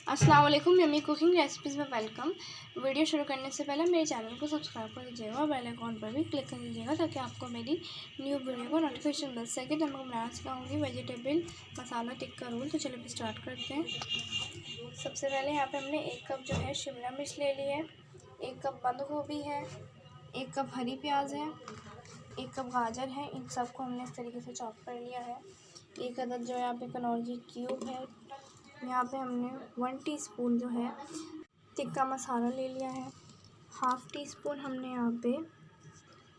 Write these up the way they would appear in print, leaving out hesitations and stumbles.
अस्सलाम वालेकुम, yummy cooking recipes में वेलकम। वीडियो शुरू करने से पहले मेरे चैनल को सब्सक्राइब कर दीजिएगा और बेल आइकॉन पर भी क्लिक कर दीजिएगा ताकि आपको मेरी न्यू वीडियो को नोटिफिकेशन मिल सके। तो मैं बनाना सिखाऊंगी वेजिटेबल मसाला टिक्का रोल। तो चलिए स्टार्ट करते हैं। सबसे पहले यहाँ पे हमने 1 कप जो है शिमला मिर्च ले ली है, 1 कप बंद गोभी है, 1 कप हरी प्याज है, 1 कप गाजर है। इन सबको हमने इस तरीके से चॉप कर लिया है। 1 अदद जो है यहाँ पे कनौजी क्यूब है। यहाँ पे हमने 1 टीस्पून जो है तिक्का मसाला ले लिया है। 1/2 टीस्पून हमने यहाँ पे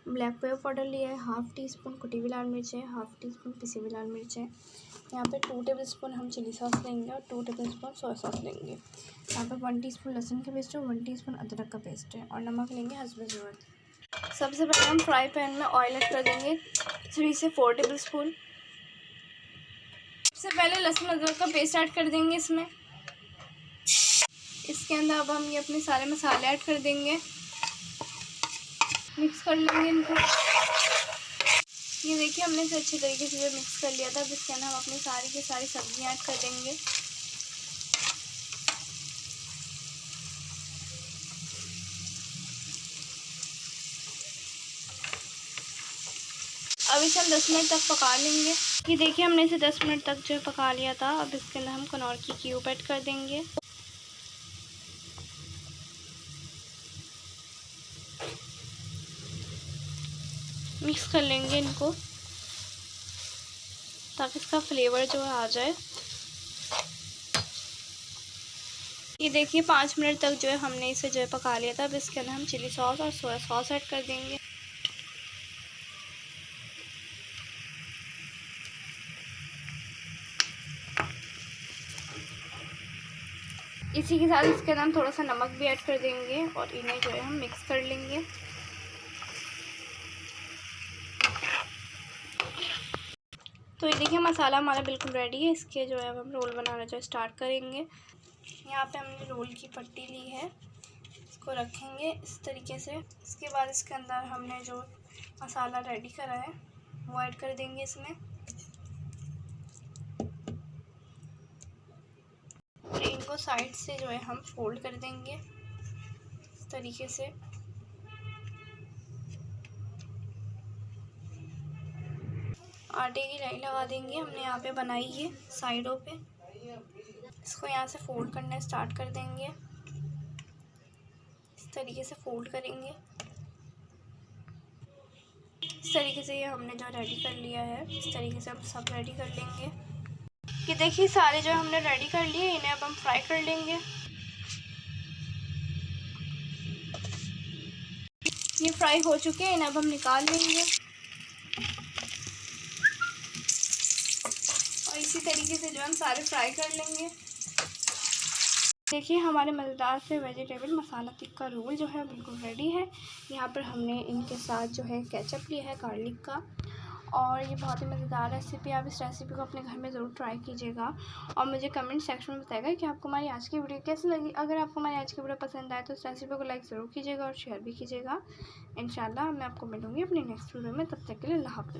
ब्लैक पेपर पाउडर लिया है। 1/2 टीस्पून कुटी हुई लाल मिर्च है। 1/2 टीस्पून पिसी हुई लाल मिर्च है। यहाँ पे 2 टेबलस्पून हम चिली सॉस लेंगे और 2 टेबलस्पून सोया सॉस लेंगे। यहाँ पे 1 टीस्पून लहसुन का पेस्ट है, 1 टीस्पून अदरक का पेस्ट है और नमक लेंगे हस्बे ज़रूरत। सबसे पहले हम फ्राई पैन में ऑयल ऐड कर देंगे 3 से 4 टेबलस्पून। सबसे पहले लहसुन अदरक का पेस्ट ऐड कर देंगे इसमें। इसके अंदर अब हम ये अपने सारे मसाले ऐड कर देंगे, मिक्स कर लेंगे इनको। ये देखिए हमने इसे अच्छे तरीके से जो मिक्स कर लिया था। अब इसके अंदर हम अपनी सारी की सारी सब्जियां ऐड कर देंगे। अब इसे हम 10 मिनट तक पका लेंगे। ये देखिए हमने इसे 10 मिनट तक जो पका लिया था। अब इसके अंदर हम कनौर की क्यूब ऐड कर देंगे। मिक्स कर लेंगे इनको ताकि इसका फ्लेवर जो है आ जाए। ये देखिए 5 मिनट तक जो है हमने इसे जो है पका लिया था। अब इसके अंदर हम चिली सॉस और सोया सॉस ऐड कर देंगे। इसी के साथ इसके अंदर हम थोड़ा सा नमक भी ऐड कर देंगे और इन्हें जो है हम मिक्स कर लेंगे। तो ये देखिए मसाला हमारा बिल्कुल रेडी है। इसके जो है हम रोल बनाना जो स्टार्ट करेंगे। यहाँ पे हमने रोल की पट्टी ली है, इसको रखेंगे इस तरीके से। इसके बाद इसके अंदर हमने जो मसाला रेडी करा है वो ऐड कर देंगे इसमें। और इनको साइड से जो है हम फोल्ड कर देंगे इस तरीके से। आटे की लाई लगा देंगे, हमने यहाँ पे बनाई है साइडों पे। इसको यहाँ से फोल्ड करना स्टार्ट कर देंगे, इस तरीके से फोल्ड करेंगे। इस तरीके से ये हमने जो रेडी कर लिया है, इस तरीके से हम सब रेडी कर लेंगे। ये देखिए सारे जो हमने रेडी कर लिए, इन्हें अब हम फ्राई कर लेंगे। ये फ्राई हो चुके हैं, इन्हें अब हम निकाल लेंगे और इसी तरीके से जो हम सारे फ्राई कर लेंगे। देखिए हमारे मज़ेदार से वेजिटेबल मसाला टिक्का रोल जो है बिल्कुल रेडी है। यहाँ पर हमने इनके साथ जो है केचप लिया है गार्लिक का और ये बहुत ही मज़ेदार रेसिपी। आप इस रेसिपी को अपने घर में ज़रूर ट्राई कीजिएगा और मुझे कमेंट सेक्शन में बताइएगा कि आपको हमारी आज की वीडियो कैसी लगी। अगर आपको हमारी आज की वीडियो पसंद आए तो इस रेसिपी को लाइक ज़रूर कीजिएगा और शेयर भी कीजिएगा। इंशाल्लाह मैं आपको मिलूँगी अपनी नेक्स्ट वीडियो में। तब तक के लिए अल्लाह हाफ़िज़।